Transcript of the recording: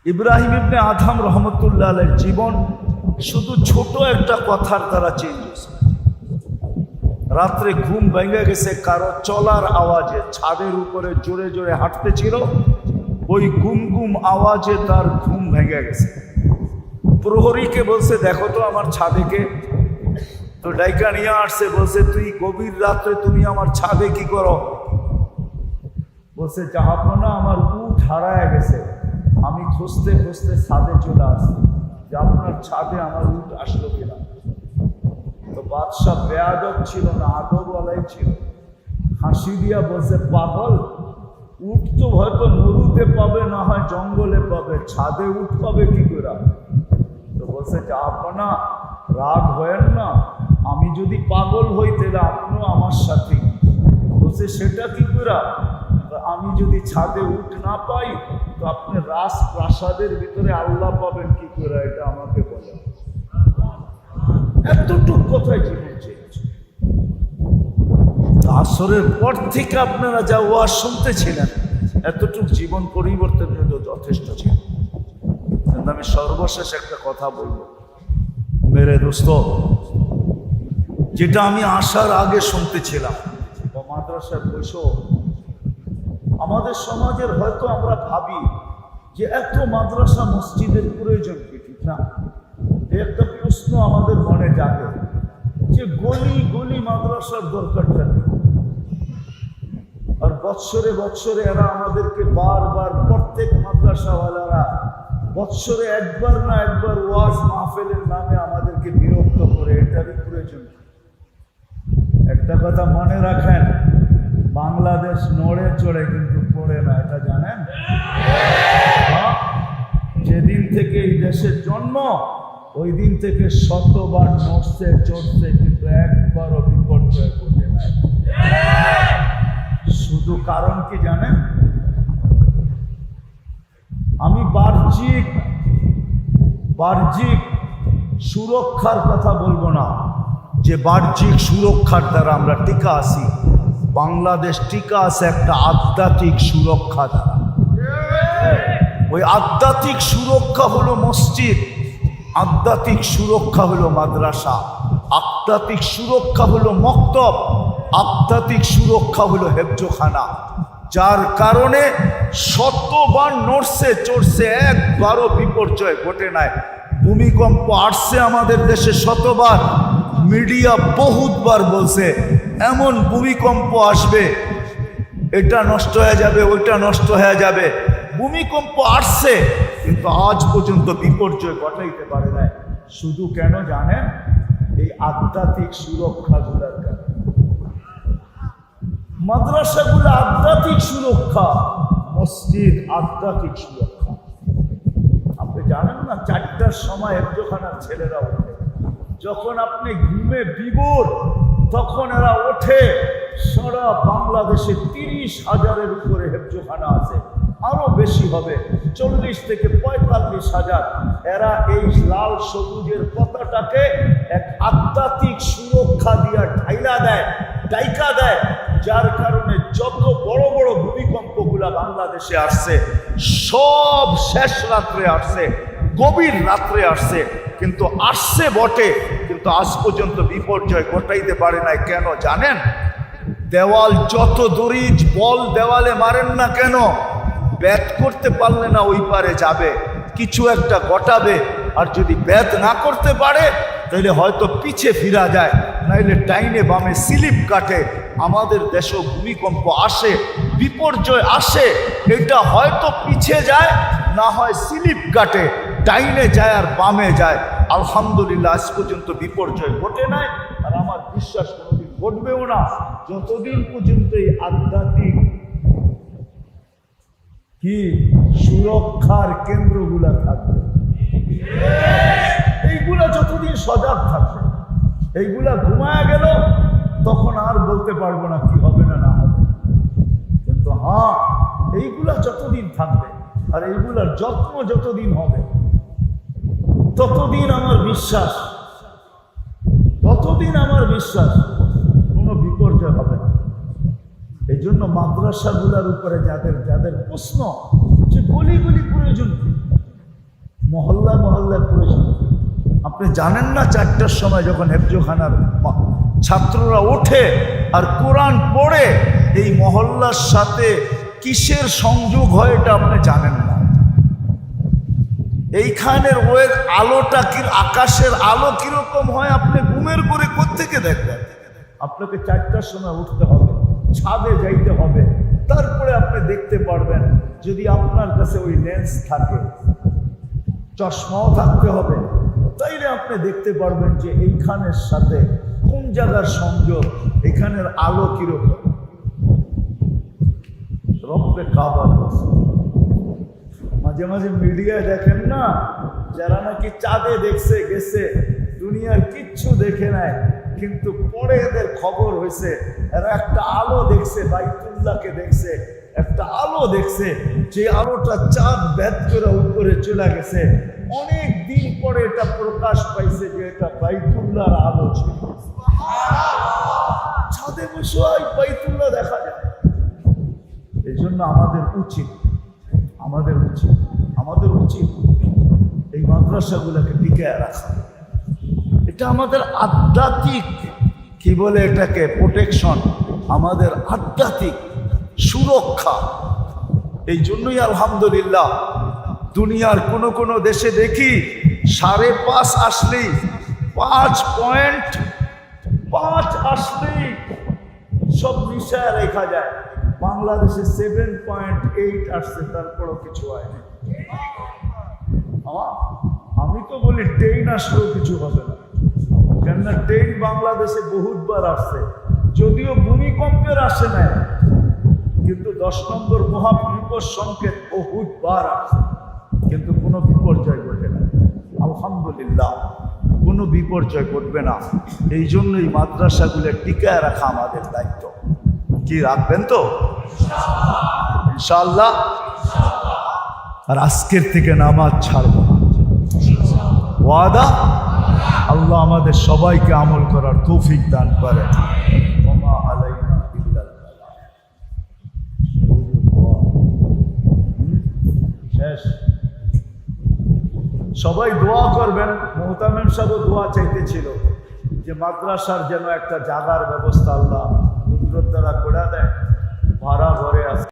ইব্রাহিম ইবনে Adham রহমতুল্লাহ আলাইহির জীবন শুধু ছোট একটা কথার দ্বারা চেঞ্জ হয়েছে। রাত্রে ঘুম ভেঙে গেছে কারো চলার আওয়াজে, ছাদের উপরে জোরে জোরে হাঁটতেছিল, ওই গুম গুম আওয়াজে তার ঘুম ভেঙে গেছে। প্রহরীকে বলছে, দেখো তো আমার ছাদেকে। তো ডাইকা নিয়ে আসছে, বলছে, তুই গভীর রাত্রে তুমি আমার ছাদে কি করো? বলছে, জাহাপনা আমার উট হারায় গেছে, আমি খুঁজতে খুঁজতে ছাদে চলে আসছি, যে আপনার ছাদে আমার উট আসলো কিনা। তো বাদশাহ বেয়াদব ছিল না, আদবওয়ালাই ছিল। হাসি দিয়া বলছে, পাগল, উট তো হয়তো নদীতে পাবে, না হয় জঙ্গলে পাবে, ছাদে উট পাবে কি করে? তো বলছে, জাহাপনা রাগ হয়েন না, আমি যদি পাগল হই তাহলে আপনিও আমার সাথে। বলছে, সেটা কি করে? আমি যদি ছাদে উঠ না পাই তো আপনি রাজপ্রাসাদের ভিতরে আল্লাহ পাবেন কি করে? এটা আমাকে বলেন। এতটুক কথাই জীবন চেয়েছে। আসরের পর থেকে আপনারা যা ওয়াজ শুনতেছিলেন, এতটুক জীবন পরিবর্তনের জন্য যথেষ্ট ছিল। কিন্তু আমি সর্বশেষ একটা কথা বলবো, মেরে দোস্ত, যেটা আমি আসার আগে শুনতেছিলাম বা মাদ্রাসায় বসেও, আমাদের সমাজের হয়তো আমরা ভাবি যে এত মাদ্রাসা মসজিদের প্রয়োজন কি, ঠিক না? একটা প্রশ্ন আমাদের মনে জাগে যে গলি গলি মাদ্রাসার দরকারটা নেই। আর বৎসরে বৎসরে এরা আমাদেরকে বারবার, প্রত্যেক মাদ্রাসাওয়ালারা বৎসরে একবার না একবার ওয়াজ মাহফিলের নামে আমাদেরকে বিরক্ত করে। এটারই প্রয়োজন। একটা কথা মনে রাখেন, বাংলাদেশ নড়ে চড়ে কিন্তু পড়ে না, এটা জানেন? যেদিন থেকে এই দেশের জন্ম ওই দিন থেকে শতবার নড়ছে চড়ছে, কিন্তু একবারও বিপর্যয় ঘটে নাই। শুধু কারণ কি জানেন? আমি বাহ্যিক সুরক্ষার কথা বলবো না, যে বাহ্যিক সুরক্ষার দ্বারা আমরা টিকা আছি। বাংলাদেশ টিকা আছে একটা আধ্যাত্মিক সুরক্ষা দ্বারা। ওই আধ্যাত্মিক সুরক্ষা হলো মসজিদ, আধ্যাত্মিক সুরক্ষা হলো মাদ্রাসা, আধ্যাত্মিক সুরক্ষা হলো মক্তব, আধ্যাত্মিক সুরক্ষা হলো হেফজোখানা। যার কারণে শতবার নড়ছে চড়ছে, একবারও বিপর্যয় ঘটে নাই। ভূমিকম্প আসছে আমাদের দেশে শতবার, মিডিয়া বহুতবার বলছে এমন ভূমিকম্প আসবে, এটা নষ্ট হয়ে যাবে, ওইটা নষ্ট হয়ে যাবে। ভূমিকম্প আসছে, কিন্তু আজ পর্যন্ত বিপর্যয় ঘটাইতে পারে না। শুধু কেন জানেন? এই আধ্যাত্মিক সুরক্ষাগুলোর কারণে। মাদ্রাসাগুলো আধ্যাত্মিক সুরক্ষা, মসজিদ আধ্যাত্মিক সুরক্ষা। আপনি জানেন না, 4টার সময় হেফজোখানার ছেলেরা ওঠে। যখন আপনি ঘুমে বিভোর, তখন এরা ওঠে। সারা বাংলাদেশে 30,000-এর উপরে হেফজোখানা আছে, আরো বেশি হবে, 40 থেকে 45,000। এরা এই লাল সবুজের পতাকাটাকে এক আধ্যাত্মিক সুরক্ষা দিয়া ডাইকা দেয়, যার কারণে যত বড় বড় ভূমিকম্পগুলা বাংলাদেশে আসছে সব শেষ রাত্রে আসছে, গভীর রাত্রে আসছে। কিন্তু আসছে বটে, কিন্তু আজ পর্যন্ত বিপর্যয় ঘটাইতে পারে নাই। কেন জানেন? দেওয়াল যত দরিজ বল দেওয়ালে মারেন না কেন, ব্যাট করতে পারলে না ওই পারে যাবে, কিছু একটা ঘটাবে। আর যদি ব্যাট না করতে পারে তাহলে হয়তো পিছে ফিরা যায়, নাইলে ডাইনে বামে স্লিপ কাটে। আমাদের দেশেও ভূমিকম্প আসে, বিপর্যয় আসে, এটা হয়তো পিছে যায়, না হয় স্লিপ কাটে, ডাইনে যায় আর বামে যায়। আলহামদুলিল্লাহ আজ পর্যন্ত বিপর্যয় ঘটে নাই, আর আমার বিশ্বাস কোনোদিন ঘটবেও না, যতদিন পর্যন্ত এই আধ্যাত্মিক কি সুরক্ষার কেন্দ্রগুলা থাকবে। এইগুলা যতদিন সজাগ থাকবে, এইগুলা ঘুমায় গেল তখন আর বলতে পারবো না কি হবে না না হবে। কিন্তু হ্যাঁ, এইগুলা যতদিন থাকবে আর এইগুলার যত্ন যতদিন হবে, ততদিন আমার বিশ্বাস কোনো বিপর্যয় হবে না। এই জন্য মাদ্রাসাগুলোর উপরে যাদের প্রশ্ন যে গলি গলি প্রয়োজন, মহল্লায় মহল্লায় প্রয়োজন। আপনি জানেন না 4টার সময় যখন হেফজোখানার ছাত্ররা ওঠে আর কোরআন পড়ে এই মহল্লার সাথে কিসের সংযোগ হয় এটা আপনি জানেন না। এইখানের ওই আলোটা কি, আকাশের আলো কিরকম হয় আপনি ঘুমের করে কোত্থেকে দেখবেন? আপনাকে 4টার সময় উঠতে হবে, ছাদে যাইতে হবে, তারপরে আপনি দেখতে পারবেন। যদি আপনার কাছে ওই লেন্স থাকে, চশমাও থাকতে হবে, তাইলে আপনি দেখতে পারবেন যে এইখানের সাথে কোন জায়গার সংযোগ, এখানের আলো কিরকম। রব্বে কাবার মাঝে মাঝে মিডিয়া দেখেন না, যারা নাকি চাঁদে দেখছে গেছে, দুনিয়ার কিচ্ছু দেখে নাই, কিন্তু পরে এদের খবর হয়েছে এরা একটা আলো দেখছে, বাইতুল্লাহকে দেখছে, একটা আলো দেখছে, যে আলোটা চাঁদ ভেদ করে উপরে চলে গেছে। অনেক দিন পরে এটা প্রকাশ পাইছে যে এটা বাইতুল্লাহর আলো ছিল। ছাদে বসে বাইতুল্লাহ দেখা যায়। এই জন্য আমাদের উচিত এই মাদ্রাসাগুলোকে টিকায় রাখা। এটা আমাদের আধ্যাত্মিক, কি বলে এটাকে, প্রোটেকশন, আমাদের আধ্যাত্মিক সুরক্ষা। এই জন্যই আলহামদুলিল্লাহ দুনিয়ার কোন দেশে দেখি 5.5 আসলেই 5.5 আসলেই সব মিশায় রেখা যায়। বাংলাদেশে 7.8 আসছে, তারপরও কিছু হয়নি। আমি তো বলি 10 আসলেও কিছু হবে না, কেননা 10 বাংলাদেশে বহুতবার আসছে, যদিও ভূমিকম্পের আসে নাই, কিন্তু 10 নম্বর মহাবিপদ সংকেত বহুতবার আসছে, কিন্তু কোনো বিপর্যয় ঘটে না। আলহামদুলিল্লাহ কোনো বিপর্যয় ঘটবে না। এই জন্যই মাদ্রাসাগুলো টিকায় রাখা আমাদের দায়িত্ব। কি রাখবেন তো ইনশাআল্লাহ? আর আজকের থেকে নামাজ ছাড়ব না, ওয়াদা। আল্লাহ আমাদের সবাইকে আমল করার তৌফিক দান করেন। ওমা আলাইনা ইল্লাল বালাগ। শেষ। সবাই দোয়া করবেন। মোহতামিম সাহেব দোয়া চাইতেছিল যে মাদ্রাসার যেন একটা জাগার ব্যবস্থা আল্লাহ কুদরত দ্বারা করে দেয়। ভাড়া ঘরে আছে।